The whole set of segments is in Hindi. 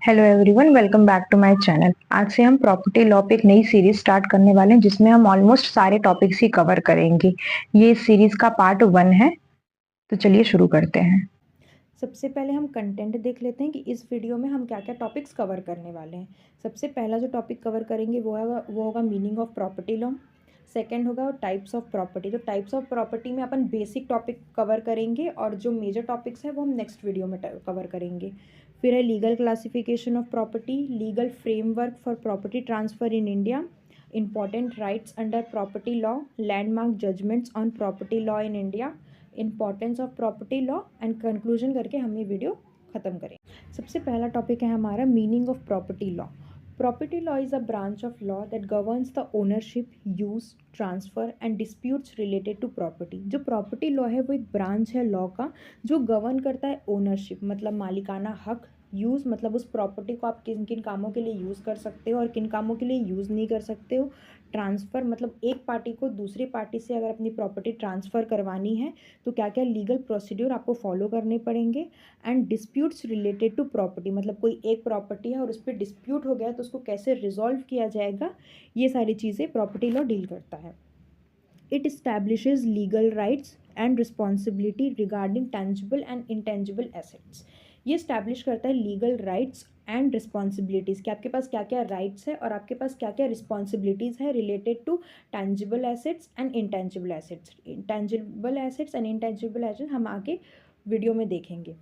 Hello everyone, welcome back to my channel. आज से हम प्रॉपर्टी लॉ पे एक नई सीरीज स्टार्ट करने वाले हैं जिसमें हम ऑलमोस्ट सारे टॉपिक्स ही कवर करेंगे। ये इस सीरीज का पार्ट 1 है, तो चलिए शुरू करते हैं। सबसे पहले हम कंटेंट देख लेते हैं कि इस वीडियो में हम क्या क्या टॉपिक्स कवर करने वाले हैं। सबसे पहला जो टॉपिक कवर करेंगे वो होगा meaning of property law. Second होगा टाइप्स ऑफ प्रॉपर्टी। तो टाइप्स ऑफ प्रॉपर्टी में अपन बेसिक टॉपिक कवर करेंगे और जो मेजर टॉपिक्स हैं वो हम नेक्स्ट वीडियो में कवर करेंगे। फिर है legal classification of property, legal framework for property transfer in India, important rights under property law, landmark judgments on property law in India, importance of property law and conclusion करके हम ये वीडियो ख़त्म करें। सबसे पहला टॉपिक है हमारा meaning of property law. Property law is a branch of law that governs the ownership, use, transfer and disputes related to property. जो प्रॉपर्टी लॉ है वो एक ब्रांच है लॉ का जो गवर्न करता है ओनरशिप मतलब मालिकाना हक, यूज़ मतलब उस प्रॉपर्टी को आप किन किन कामों के लिए यूज़ कर सकते हो और किन कामों के लिए यूज़ नहीं कर सकते हो, ट्रांसफ़र मतलब एक पार्टी को दूसरी पार्टी से अगर अपनी प्रॉपर्टी ट्रांसफ़र करवानी है तो क्या क्या लीगल प्रोसीड्यूर आपको फॉलो करने पड़ेंगे, and disputes related to property मतलब कोई एक प्रॉपर्टी है और उस पर डिस्प्यूट हो गया तो उसको कैसे रिजॉल्व किया जाएगा, ये सारी चीज़ें प्रॉपर्टी लॉ डील करता है। It establishes legal rights and responsibility regarding tangible and intangible assets. ये इस्टेब्लिश करता है लीगल राइट्स एंड रिस्पॉन्सिबिलिटीज़ कि आपके पास क्या क्या राइट्स है और आपके पास क्या क्या रिस्पॉन्सिबिलिटीज़ है related to tangible assets and intangible assets. Tangible assets and intangible assets हम आगे वीडियो में देखेंगे।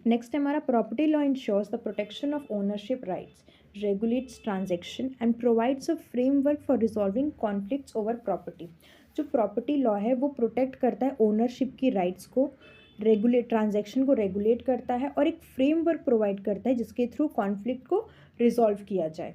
नेक्स्ट है हमारा property law ensures the protection of ownership rights, regulates transaction and provides a framework for resolving conflicts over property। जो प्रॉपर्टी लॉ है वो प्रोटेक्ट करता है ओनरशिप की राइट्स को, रेगुलेट ट्रांजैक्शन को रेगुलेट करता है और एक फ्रेमवर्क प्रोवाइड करता है जिसके थ्रू कॉन्फ्लिक्ट को रिजॉल्व किया जाए।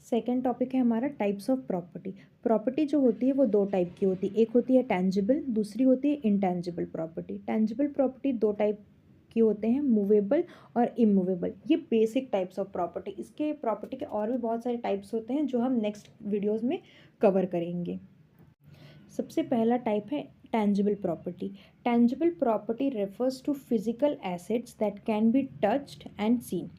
सेकेंड टॉपिक है हमारा टाइप्स ऑफ प्रॉपर्टी। प्रॉपर्टी जो होती है वो दो टाइप की होती है, एक होती है टेंजिबल, दूसरी होती है इंटेंजिबल प्रॉपर्टी। टेंजिबल प्रॉपर्टी दो टाइप की होते हैं, मूवेबल और इमूवेबल। ये बेसिक टाइप्स ऑफ प्रॉपर्टी, इसके प्रॉपर्टी के और भी बहुत सारे टाइप्स होते हैं जो हम नेक्स्ट वीडियोस में कवर करेंगे। सबसे पहला टाइप है tangible property. Tangible property refers to physical assets that can be touched and seen.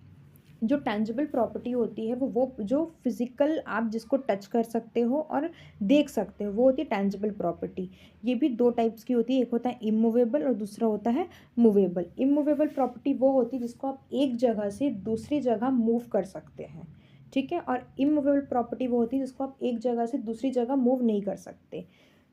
जो टेंजिबल प्रॉपर्टी होती है वो जो फिजिकल आप जिसको टच कर सकते हो और देख सकते हो वो होती है टेंजिबल प्रॉपर्टी। ये भी दो टाइप्स की होती है, एक होता है इमूवेबल और दूसरा होता है मूवेबल। इमूवेबल प्रॉपर्टी वो होती है जिसको आप एक जगह से दूसरी जगह मूव कर सकते हैं, ठीक है, और इमूवेबल प्रॉपर्टी वो होती है जिसको आप एक जगह से दूसरी जगह मूव नहीं कर सकते।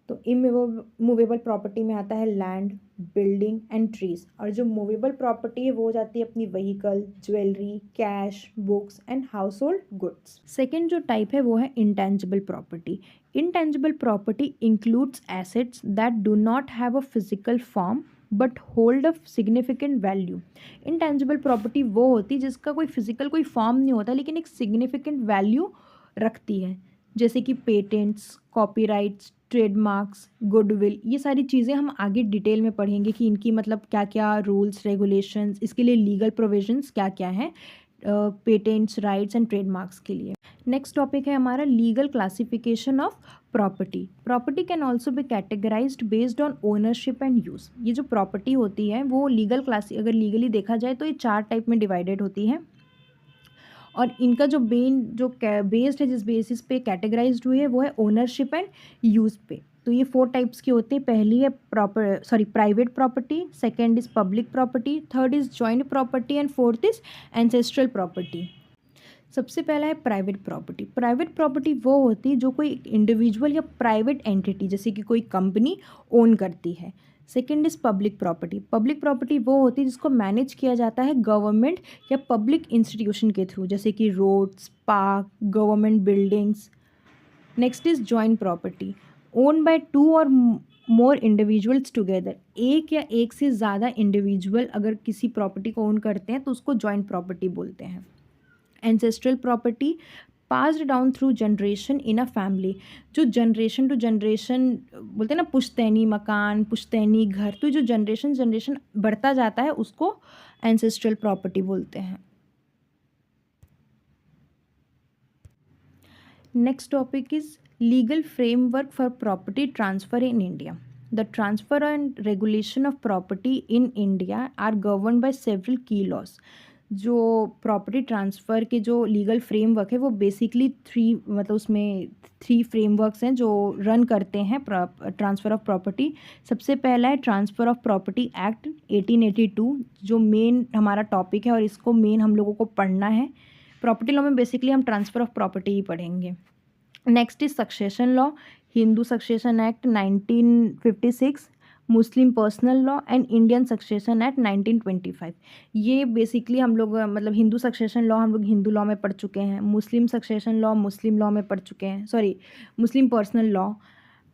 तो इमूवेबल प्रॉपर्टी में आता है लैंड, बिल्डिंग एंड ट्रीज, और जो मूवेबल प्रॉपर्टी है वो हो जाती है अपनी vehicle, jewellery, cash, books and house hold goods. Second जो टाइप है वो है intangible property. Intangible property includes assets that do not have a physical form but hold a significant value. Intangible property वो होती है जिसका कोई फिजिकल कोई फॉर्म नहीं होता लेकिन एक सिग्निफिकेंट वैल्यू रखती है, जैसे कि पेटेंट्स, कॉपीराइट्स, ट्रेडमार्क्स, गुडविल। ये सारी चीज़ें हम आगे डिटेल में पढ़ेंगे कि इनकी मतलब क्या क्या रूल्स रेगुलेशंस, इसके लिए लीगल प्रोविजंस क्या क्या हैं पेटेंट्स, राइट्स एंड ट्रेडमार्क्स के लिए। नेक्स्ट टॉपिक है हमारा legal classification of property. Property can also be categorised based on ownership and use. ये जो प्रॉपर्टी होती है वो लीगल क्लास अगर लीगली देखा जाए तो ये चार टाइप में डिवाइडेड होती है और इनका जो जो बेस्ड है जिस बेसिस पे कैटेगराइज्ड हुई है वो है ओनरशिप एंड यूज़ पे। तो ये फोर टाइप्स की होती है। पहली है private property, second is public property, third is joint property and fourth is ancestral property. सबसे पहला है प्राइवेट प्रॉपर्टी। प्राइवेट प्रॉपर्टी वो होती है जो कोई इंडिविजुअल या प्राइवेट एंटिटी जैसे कि कोई कंपनी ओन करती है। Second is public property. Public property वो होती है जिसको मैनेज किया जाता है गवर्नमेंट या पब्लिक इंस्टीट्यूशन के थ्रू, जैसे कि roads, park, government buildings. Next is joint property, own by two or more individuals together. एक या एक से ज़्यादा इंडिविजुअल अगर किसी प्रॉपर्टी को ओन करते हैं तो उसको जॉइंट प्रॉपर्टी बोलते हैं। Ancestral property, passed down through generation in a family. जो जनरेशन टू जनरेशन बोलते हैं ना, पुश्तैनी मकान, पुश्तैनी घर, तो जो जनरेशन बढ़ता जाता है उसको एंसेस्ट्रल प्रॉपर्टी बोलते हैं। Next topic is legal framework for property transfer in India. The transfer and regulation of property in India are governed by several key laws. जो प्रॉपर्टी ट्रांसफ़र के जो लीगल फ्रेमवर्क है वो बेसिकली उसमें 3 फ्रेमवर्क्स हैं जो रन करते हैं ट्रांसफ़र ऑफ प्रॉपर्टी। सबसे पहला है ट्रांसफ़र ऑफ प्रॉपर्टी एक्ट 1882, जो मेन हमारा टॉपिक है और इसको मेन हम लोगों को पढ़ना है। प्रॉपर्टी लॉ में बेसिकली हम ट्रांसफ़र ऑफ प्रॉपर्टी ही पढ़ेंगे। Next is succession law, Hindu succession act 1956, Muslim personal law and Indian succession Act 1925। ये बेसिकली हम लोग हिंदू सक्सेशन लॉ हम लोग हिंदू लॉ में पढ़ चुके हैं, Muslim succession law Muslim law में पढ़ चुके हैं, Muslim personal law.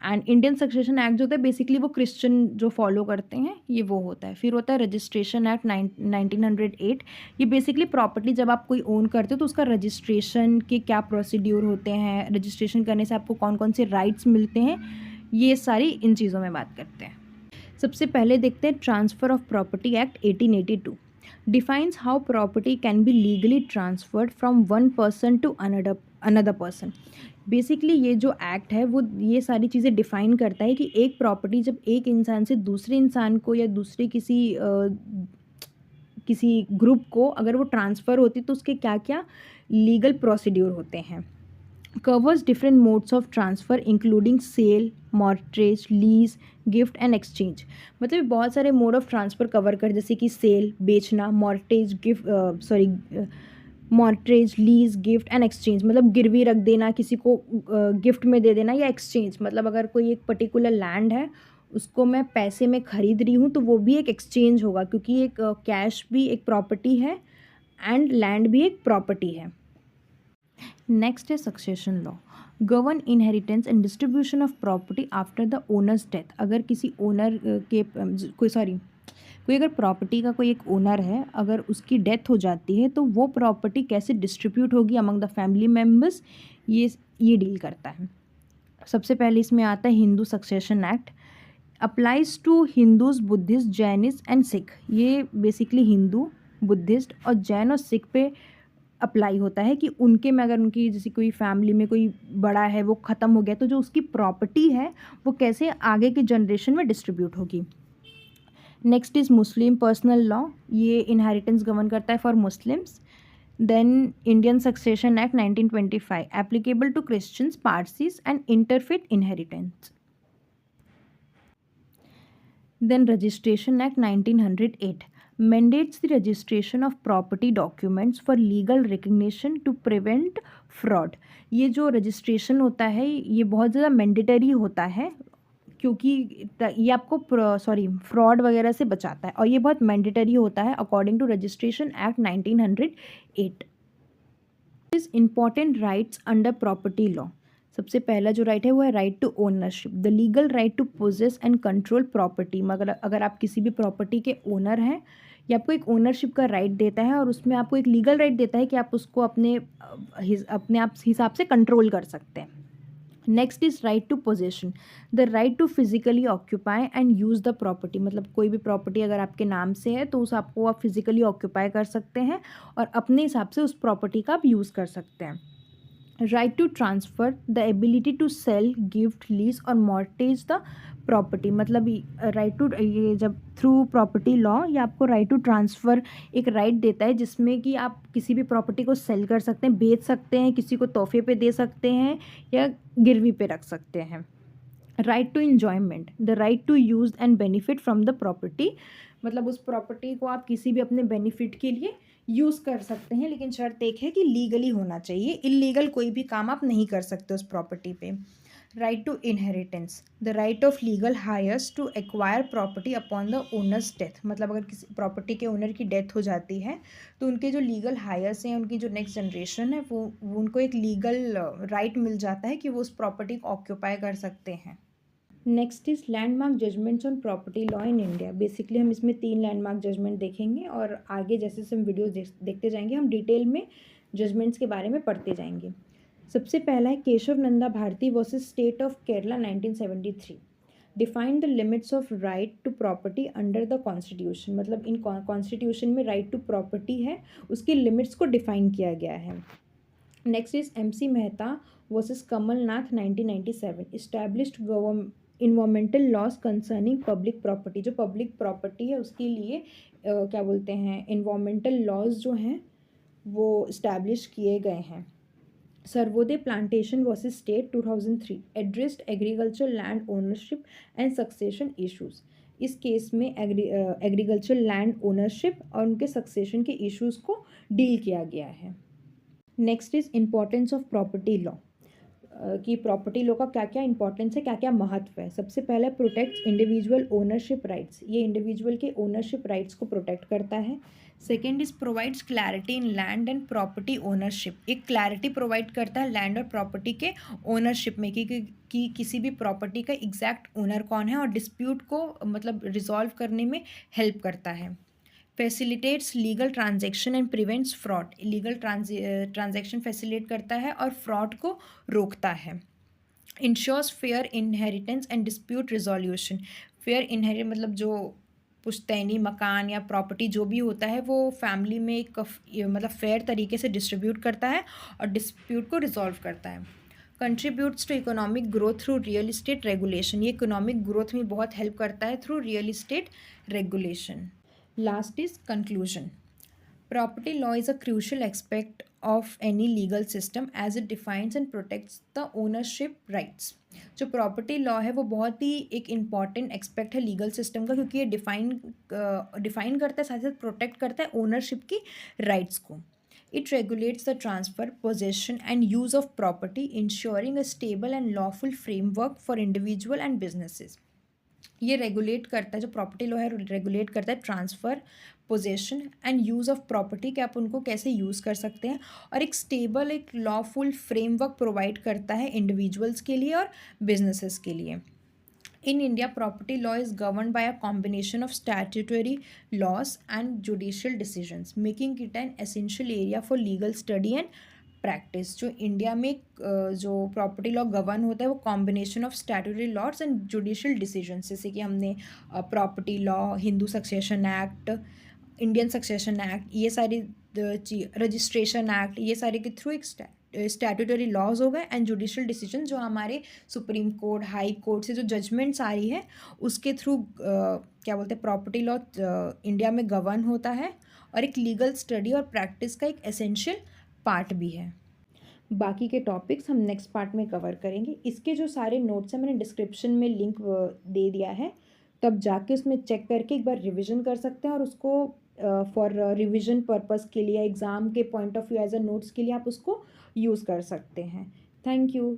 And Indian succession act जो होता है बेसिकली वो क्रिश्चियन जो फॉलो करते हैं ये वो होता है। फिर होता है रजिस्ट्रेशन एक्ट 1908। ये बेसिकली प्रॉपर्टी जब आप कोई ओन करते हो तो उसका रजिस्ट्रेशन के क्या प्रोसीड्यूर होते हैं, रजिस्ट्रेशन करने से आपको कौन कौन से राइट्स मिलते हैं, ये सारी इन चीज़ों में बात करते हैं। सबसे पहले देखते हैं Transfer of Property Act 1882 defines how property can be legally transferred from one person to another person. Basically ये जो एक्ट है वो ये सारी चीज़ें डिफ़ाइन करता है कि एक प्रॉपर्टी जब एक इंसान से दूसरे इंसान को या दूसरे किसी ग्रुप को अगर वो ट्रांसफ़र होती तो उसके क्या क्या लीगल प्रोसीड्यूर होते हैं। Covers different modes of transfer including sale, mortgage, lease, gift and exchange. मतलब बहुत सारे मोड ऑफ ट्रांसफ़र कवर कर, जैसे कि सेल बेचना, mortgage, lease, gift and exchange मतलब गिरवी रख देना, किसी को गिफ्ट में दे देना, या एक्सचेंज मतलब अगर कोई एक पर्टिकुलर लैंड है उसको मैं पैसे में ख़रीद रही हूँ तो वो भी एक एक्सचेंज होगा, क्योंकि एक कैश भी एक प्रॉपर्टी है एंड लैंड भी एक प्रॉपर्टी है। नेक्स्ट है succession law, govern inheritance and distribution of property after the owner's death. अगर किसी ओनर के कोई अगर प्रॉपर्टी का कोई एक ओनर है, अगर उसकी डेथ हो जाती है तो वो प्रॉपर्टी कैसे डिस्ट्रीब्यूट होगी अमंग द फैमिली मेम्बर्स, ये डील करता है। सबसे पहले इसमें आता है Hindu succession act, applies to Hindus, Buddhist, Jainist and Sikh. ये बेसिकली हिंदू, बुद्धिस्ट और जैन और सिख पे अप्लाई होता है कि उनके में अगर उनकी जैसे कोई फैमिली में कोई बड़ा है वो ख़त्म हो गया तो जो उसकी प्रॉपर्टी है वो कैसे आगे के जनरेशन में डिस्ट्रीब्यूट होगी। Next is Muslim personal law, ये इनहेरिटेंस गवर्न करता है for Muslims. Then Indian succession Act 1925 applicable to Christians, Parsis and interfaith inheritance. Then Registration Act 1908 mandates the registration of property documents for legal recognition to prevent fraud। ये जो रजिस्ट्रेशन होता है ये बहुत ज़्यादा मैंडेटरी होता है, क्योंकि ये आपको फ्रॉड वगैरह से बचाता है और ये बहुत मैंडेटरी होता है according to Registration Act 1908। Is important rights under property law. सबसे पहला जो राइट है वो है right to ownership, the legal right to possess and control property. मगर अगर आप किसी भी प्रॉपर्टी के ओनर हैं, ये आपको एक ओनरशिप का राइट देता है और उसमें आपको एक लीगल राइट देता है कि आप उसको अपने आप हिसाब से कंट्रोल कर सकते हैं। Next is right to possession, the right to physically occupy and use the property. मतलब कोई भी प्रॉपर्टी अगर आपके नाम से है तो उस आपको आप फिजिकली ऑक्यूपाई कर सकते हैं और अपने हिसाब से उस प्रॉपर्टी का आप यूज़ कर सकते हैं। Right to transfer, the ability to sell, gift, lease और मॉर्टेज द प्रॉपर्टी। मतलब राइट टू, ये जब थ्रू प्रॉपर्टी लॉ ये आपको राइट टू ट्रांसफ़र एक राइट देता है जिसमें कि आप किसी भी प्रॉपर्टी को सेल कर सकते हैं, बेच सकते हैं, किसी को तोहफे पे दे सकते हैं या गिरवी पे रख सकते हैं। Right to enjoyment, the right to use and benefit from the property. मतलब उस प्रॉपर्टी को आप किसी भी अपने बेनिफिट के लिए यूज़ कर सकते हैं, लेकिन शर्त एक है कि लीगली होना चाहिए, इलीगल कोई भी काम आप नहीं कर सकते उस प्रॉपर्टी पे। Right to inheritance, the right of legal heirs to acquire property upon the owner's death. मतलब अगर किसी प्रॉपर्टी के ओनर की डेथ हो जाती है तो उनके जो लीगल हायर्स हैं, उनकी जो नेक्स्ट जनरेशन है वो उनको एक लीगल राइट मिल जाता है कि वो उस प्रॉपर्टी को ऑक्यूपाई कर सकते हैं। Next is landmark judgments on property law in India. Basically हम इसमें 3 लैंडमार्क जजमेंट देखेंगे और आगे जैसे हम वीडियोस देखते जाएंगे हम डिटेल में जजमेंट्स के बारे में पढ़ते जाएंगे। सबसे पहला है Kesavananda Bharati versus state of Kerala 1973। Define the limits of right to property under the constitution. मतलब इन कॉन्स्टिट्यूशन में राइट टू प्रॉपर्टी है, उसकी लिमिट्स को डिफाइन किया गया है। Next is MC Mehta versus Kamal Nath 1997। Environmental laws concerning public property, जो पब्लिक प्रॉपर्टी है उसके लिए क्या बोलते हैं, इन्वामेंटल लॉज जो हैं वो इस्टेब्लिश किए गए हैं। Sarvodaya plantation versus state 2003 addressed agriculture land ownership and succession issues. इस केस में एग्रीकल्चर लैंड ओनरशिप और उनके सक्सेशन के इश्यूज को डील किया गया है। Next is importance of property law, कि प्रॉपर्टी लॉ का क्या क्या इंपॉर्टेंस है, क्या क्या महत्व है। सबसे पहले प्रोटेक्ट्स इंडिविजुअल ओनरशिप राइट्स, ये इंडिविजुअल के ओनरशिप राइट्स को प्रोटेक्ट करता है। Second is provides clarity in land and property ownership, एक क्लैरिटी प्रोवाइड करता है लैंड और प्रॉपर्टी के ओनरशिप में कि किसी भी प्रॉपर्टी का एग्जैक्ट ओनर कौन है, और डिस्प्यूट को मतलब रिजॉल्व करने में हेल्प करता है। Facilitates legal transaction and prevents fraud, legal transaction facilitate करता है और फ्रॉड को रोकता है। Ensures fair inheritance and dispute resolution, fair inherit मतलब जो पुश्तैनी मकान या प्रॉपर्टी जो भी होता है वो फैमिली में एक मतलब फेयर तरीके से डिस्ट्रीब्यूट करता है और डिस्प्यूट को रिजॉल्व करता है। Contributes to economic growth through real estate regulation, ये इकोनॉमिक ग्रोथ में बहुत हेल्प करता है through real estate regulation. Last is conclusion. Property law is a crucial aspect of any legal system as it defines and protects the ownership rights. जो प्रॉपर्टी लॉ है वो बहुत ही एक इम्पॉर्टेंट एस्पेक्ट है लीगल सिस्टम का, क्योंकि ये डिफाइन करता है, साथ साथ प्रोटेक्ट करता है ओनरशिप की राइट्स को। It regulates the transfer, possession and use of property, ensuring a stable and lawful framework for individual and businesses. ये रेगुलेट करता है, जो प्रॉपर्टी लॉ है रेगुलेट करता है transfer, possession and use of property, कि आप उनको कैसे यूज़ कर सकते हैं, और एक स्टेबल एक लॉफुल फ्रेमवर्क प्रोवाइड करता है इंडिविजुअल्स के लिए और बिजनेसेस के लिए। In India property law is govern by a combination of statutory laws and judicial decisions, making it an essential area for legal study and practice. जो इंडिया में जो प्रॉपर्टी लॉ गवर्न होता है वो combination of statutory laws and judicial decisions, जैसे कि हमने property law, Hindu succession Act, Indian succession Act, ये सारी रजिस्ट्रेशन एक्ट, ये सारे के थ्रू एक स्टैट्यूटरी लॉज हो गए, एंड जुडिशियल डिसीजन जो हमारे सुप्रीम कोर्ट, हाई कोर्ट से जो जजमेंट्स आ रही है उसके थ्रू क्या बोलते हैं प्रॉपर्टी लॉ इंडिया में गवर्न होता है, और एक लीगल स्टडी और प्रैक्टिस का एक एसेंशियल पार्ट भी है। बाकी के टॉपिक्स हम नेक्स्ट पार्ट में कवर करेंगे। इसके जो सारे नोट्स हैं मैंने डिस्क्रिप्शन में लिंक दे दिया है, तब जाके उसमें चेक करके एक बार रिवीजन कर सकते हैं, और उसको फॉर रिवीजन पर्पस के लिए, एग्ज़ाम के point of view as a notes के लिए आप उसको यूज़ कर सकते हैं। Thank you.